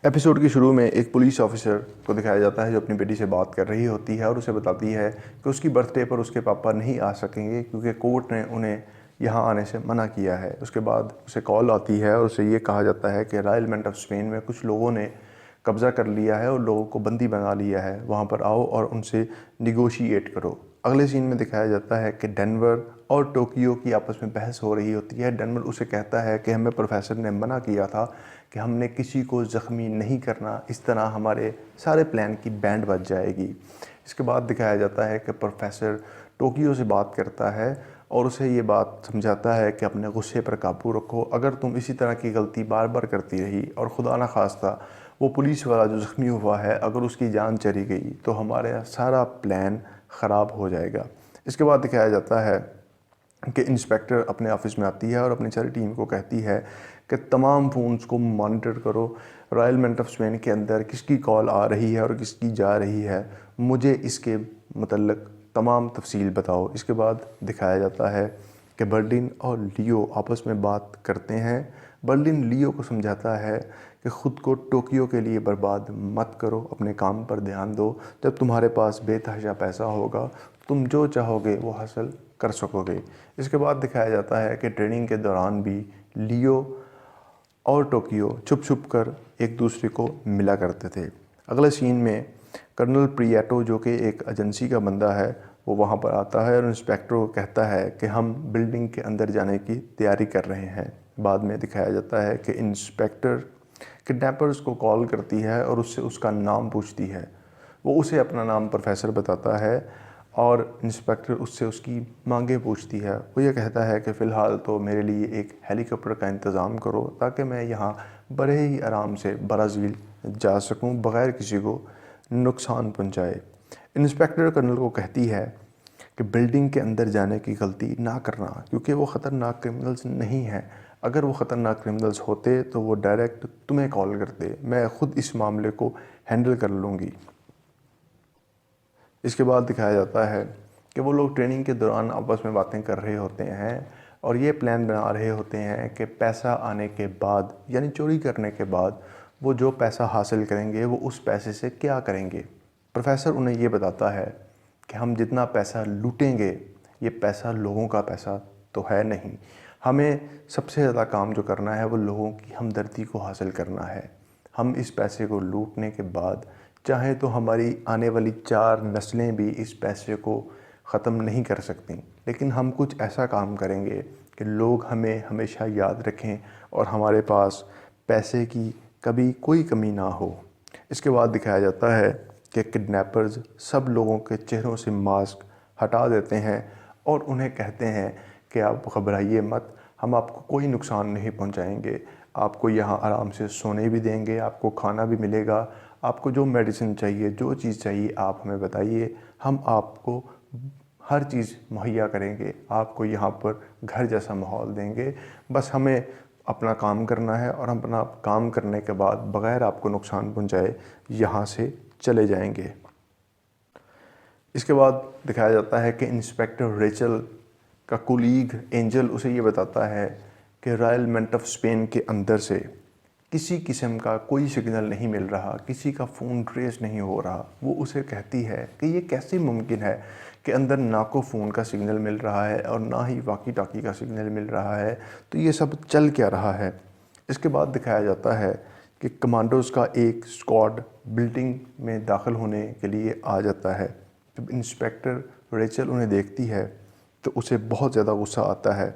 Episode के शुरू में एक पुलिस ऑफिसर को दिखाया जाता है जो अपनी बेटी से बात कर रही होती है और उसे बताती है कि उसकी बर्थडे पर उसके पापा नहीं आ सकेंगे क्योंकि कोर्ट ने उन्हें यहाँ आने से मना किया है। उसके बाद उसे कॉल आती है और उसे ये कहा जाता है कि रॉयल मिंट ऑफ स्पेन में कुछ लोगों ने कब्ज़ा कर लिया है और लोगों को बंदी बना लिया है, वहाँ पर आओ और उनसे निगोशिएट करो। अगले सीन में दिखाया जाता है कि डेनवर और टोक्यो की आपस में बहस हो रही होती है। डेनवर उसे कहता है कि हमें प्रोफेसर ने मना किया था कि हमने किसी को ज़ख्मी नहीं करना, इस तरह हमारे सारे प्लान की बैंड बज जाएगी। इसके बाद दिखाया जाता है कि प्रोफेसर टोक्यो से बात करता है और उसे ये बात समझाता है कि अपने गुस्से पर काबू रखो, अगर तुम इसी तरह की गलती बार बार करती रही और खुदा न खास्ता वो पुलिस वाला जो ज़ख्मी हुआ है अगर उसकी जान चली गई तो हमारा सारा प्लान ख़राब हो जाएगा। इसके बाद दिखाया जाता है कि इंस्पेक्टर अपने ऑफिस में आती है और अपनी सारी टीम को कहती है कि तमाम फ़ोन्स को मॉनिटर करो, रॉयल मिंट ऑफ स्पेन के अंदर किसकी कॉल आ रही है और किसकी जा रही है, मुझे इसके मतलब तमाम तफसील बताओ। इसके बाद दिखाया जाता है कि बर्लिन और लियो आपस में बात करते हैं। बर्लिन लियो को समझाता है कि ख़ुद को टोक्यो के लिए बर्बाद मत करो, अपने काम पर ध्यान दो, जब तुम्हारे पास बेतहाशा पैसा होगा तुम जो चाहोगे वो हासिल कर सकोगे। इसके बाद दिखाया जाता है कि ट्रेनिंग के दौरान भी लियो और टोक्यो छुप छुप कर एक दूसरे को मिला करते थे। अगले सीन में कर्नल प्रिएटो जो कि एक एजेंसी का बंदा है वो वहाँ पर आता है और इंस्पेक्टर को कहता है कि हम बिल्डिंग के अंदर जाने की तैयारी कर रहे हैं। बाद में दिखाया जाता है कि इंस्पेक्टर किडनैपर्स को कॉल करती है और उससे उसका नाम पूछती है। वो उसे अपना नाम प्रोफेसर बताता है और इंस्पेक्टर उससे उसकी मांगें पूछती है। वो ये कहता है कि फ़िलहाल तो मेरे लिए एक हेलीकॉप्टर का इंतज़ाम करो ताकि मैं यहाँ बड़े ही आराम से ब्राज़ील जा सकूँ बग़ैर किसी को नुकसान पहुँचाए। इंस्पेक्टर कर्नल को कहती है कि बिल्डिंग के अंदर जाने की गलती ना करना क्योंकि वो ख़तरनाक क्रिमिनल्स नहीं हैं। अगर वो ख़तरनाक क्रिमिनल्स होते तो वो डायरेक्ट तुम्हें कॉल करते, मैं ख़ुद इस मामले को हैंडल कर लूँगी। इसके बाद दिखाया जाता है कि वो लोग ट्रेनिंग के दौरान आपस में बातें कर रहे होते हैं और ये प्लान बना रहे होते हैं कि पैसा आने के बाद यानी चोरी करने के बाद वो जो पैसा हासिल करेंगे वो उस पैसे से क्या करेंगे। प्रोफेसर उन्हें ये बताता है कि हम जितना पैसा लूटेंगे ये पैसा लोगों का पैसा तो है नहीं, हमें सबसे ज़्यादा काम जो करना है वो लोगों की हमदर्दी को हासिल करना है। हम इस पैसे को लूटने के बाद चाहे तो हमारी आने वाली 4 नस्लें भी इस पैसे को ख़त्म नहीं कर सकती, लेकिन हम कुछ ऐसा काम करेंगे कि लोग हमें हमेशा याद रखें और हमारे पास पैसे की कभी कोई कमी ना हो। इसके बाद दिखाया जाता है कि किडनैपर्स सब लोगों के चेहरों से मास्क हटा देते हैं और उन्हें कहते हैं कि आप घबराइए मत, हम आपको कोई नुकसान नहीं पहुंचाएंगे, आपको यहाँ आराम से सोने भी देंगे, आपको खाना भी मिलेगा, आपको जो मेडिसिन चाहिए जो चीज़ चाहिए आप हमें बताइए, हम आपको हर चीज़ मुहैया करेंगे, आपको यहाँ पर घर जैसा माहौल देंगे, बस हमें अपना काम करना है और हम अपना काम करने के बाद बग़ैर आपको नुकसान पहुँचाए यहाँ से चले जाएंगे। इसके बाद दिखाया जाता है कि इंस्पेक्टर रेचल का कुलीग एंजल उसे ये बताता है कि रॉयल मिंट ऑफ स्पेन के अंदर से किसी किस्म का कोई सिग्नल नहीं मिल रहा, किसी का फ़ोन ट्रेस नहीं हो रहा। वो उसे कहती है कि ये कैसे मुमकिन है कि अंदर ना को फ़ोन का सिग्नल मिल रहा है और ना ही वाकी टाकी का सिग्नल मिल रहा है, तो ये सब चल क्या रहा है। इसके बाद दिखाया जाता है कि कमांडोज़ का एक स्क्वाड बिल्डिंग में दाखिल होने के लिए आ जाता है। जब इंस्पेक्टर रेचल उन्हें देखती है तो उसे बहुत ज़्यादा गुस्सा आता है।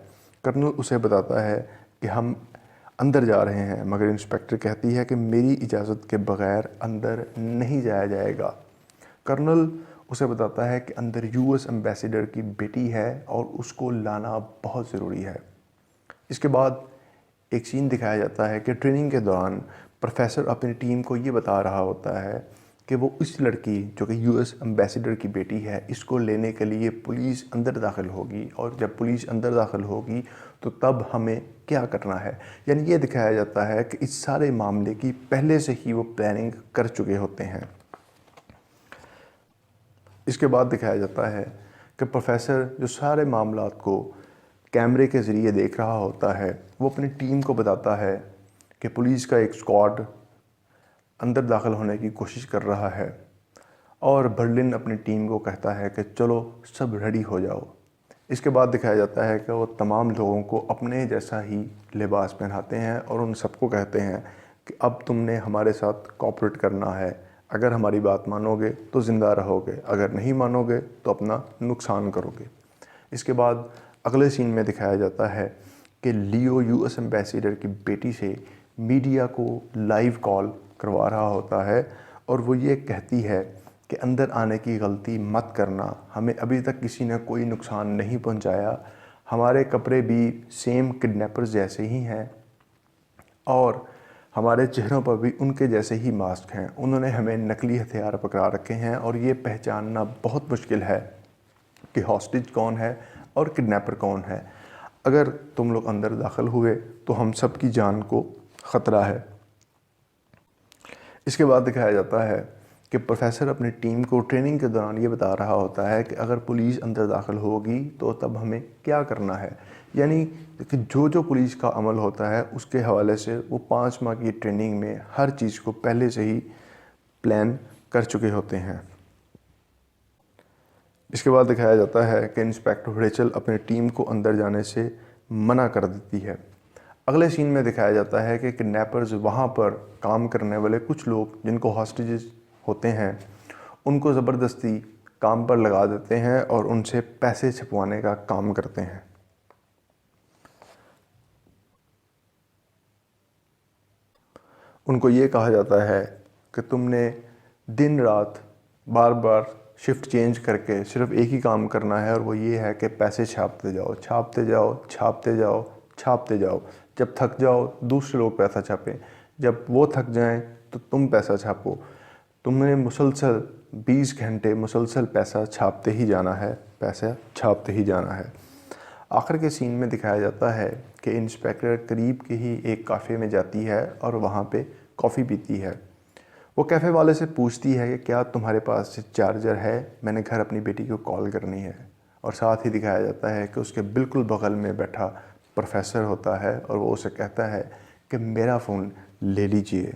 कर्नल उसे बताता है कि हम अंदर जा रहे हैं, मगर इंस्पेक्टर कहती है कि मेरी इजाज़त के बग़ैर अंदर नहीं जाया जाएगा। कर्नल उसे बताता है कि अंदर यूएस एम्बेसडर की बेटी है और उसको लाना बहुत ज़रूरी है। इसके बाद एक सीन दिखाया जाता है कि ट्रेनिंग के दौरान प्रोफेसर अपनी टीम को ये बता रहा होता है कि वो इस लड़की जो कि यूएस एम्बेसडर की बेटी है इसको लेने के लिए पुलिस अंदर दाखिल होगी और जब पुलिस अंदर दाखिल होगी तो तब हमें क्या करना है। यानी ये दिखाया जाता है कि इस सारे मामले की पहले से ही वो प्लानिंग कर चुके होते हैं। इसके बाद दिखाया जाता है कि प्रोफेसर जो सारे मामलात को कैमरे के ज़रिए देख रहा होता है वो अपनी टीम को बताता है कि पुलिस का एक स्क्वाड اندر داخل ہونے کی کوشش کر رہا ہے اور برلن اپنی ٹیم کو کہتا ہے کہ چلو سب ریڈی ہو جاؤ۔ اس کے بعد دکھایا جاتا ہے کہ وہ تمام لوگوں کو اپنے جیسا ہی لباس پہناتے ہیں اور ان سب کو کہتے ہیں کہ اب تم نے ہمارے ساتھ کوآپریٹ کرنا ہے، اگر ہماری بات مانو گے تو زندہ رہو گے، اگر نہیں مانو گے تو اپنا نقصان کرو گے۔ اس کے بعد اگلے سین میں دکھایا جاتا ہے کہ لیو یو ایس ایمبیسیڈر کی بیٹی سے میڈیا کو لائیو کال کروا رہا ہوتا ہے اور وہ یہ کہتی ہے کہ اندر آنے کی غلطی مت کرنا، ہمیں ابھی تک کسی نے کوئی نقصان نہیں پہنچایا، ہمارے کپڑے بھی سیم کڈنیپرز جیسے ہی ہیں اور ہمارے چہروں پر بھی ان کے جیسے ہی ماسک ہیں، انہوں نے ہمیں نقلی ہتھیار پکڑا رکھے ہیں اور یہ پہچاننا بہت مشکل ہے کہ ہاسٹیج کون ہے اور کڈنیپر کون ہے۔ اگر تم لوگ اندر داخل ہوئے تو ہم سب کی جان کو خطرہ ہے۔ اس کے بعد دکھایا جاتا ہے کہ پروفیسر اپنی ٹیم کو ٹریننگ کے دوران یہ بتا رہا ہوتا ہے کہ اگر پولیس اندر داخل ہوگی تو تب ہمیں کیا کرنا ہے، یعنی کہ جو پولیس کا عمل ہوتا ہے اس کے حوالے سے وہ 5 ماہ کی ٹریننگ میں ہر چیز کو پہلے سے ہی پلان کر چکے ہوتے ہیں۔ اس کے بعد دکھایا جاتا ہے کہ انسپیکٹر ریچل اپنے ٹیم کو اندر جانے سے منع کر دیتی ہے۔ اگلے سین میں دکھایا جاتا ہے کہ کڈنیپرز وہاں پر کام کرنے والے کچھ لوگ جن کو ہاسٹیجز ہوتے ہیں ان کو زبردستی کام پر لگا دیتے ہیں اور ان سے پیسے چھپوانے کا کام کرتے ہیں۔ ان کو یہ کہا جاتا ہے کہ تم نے دن رات بار بار شفٹ چینج کر کے صرف ایک ہی کام کرنا ہے اور وہ یہ ہے کہ پیسے چھاپتے جاؤ، چھاپتے جاؤ، چھاپتے جاؤ، چھاپتے جاؤ، جب تھک جاؤ دوسرے لوگ پیسہ چھاپیں، جب وہ تھک جائیں تو تم پیسہ چھاپو، تم نے مسلسل 20 گھنٹے مسلسل پیسہ چھاپتے ہی جانا ہے، پیسہ چھاپتے ہی جانا ہے۔ آخر کے سین میں دکھایا جاتا ہے کہ انسپیکٹر قریب کے ہی ایک کافے میں جاتی ہے اور وہاں پہ کافی پیتی ہے۔ وہ کیفے والے سے پوچھتی ہے کہ کیا تمہارے پاس چارجر ہے، میں نے گھر اپنی بیٹی کو کال کرنی ہے، اور ساتھ ہی دکھایا جاتا ہے کہ اس کے بالکل بغل میں بیٹھا پروفیسر ہوتا ہے اور وہ اسے کہتا ہے کہ میرا فون لے لیجئے،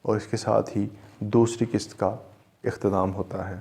اور اس کے ساتھ ہی دوسری قسط کا اختتام ہوتا ہے۔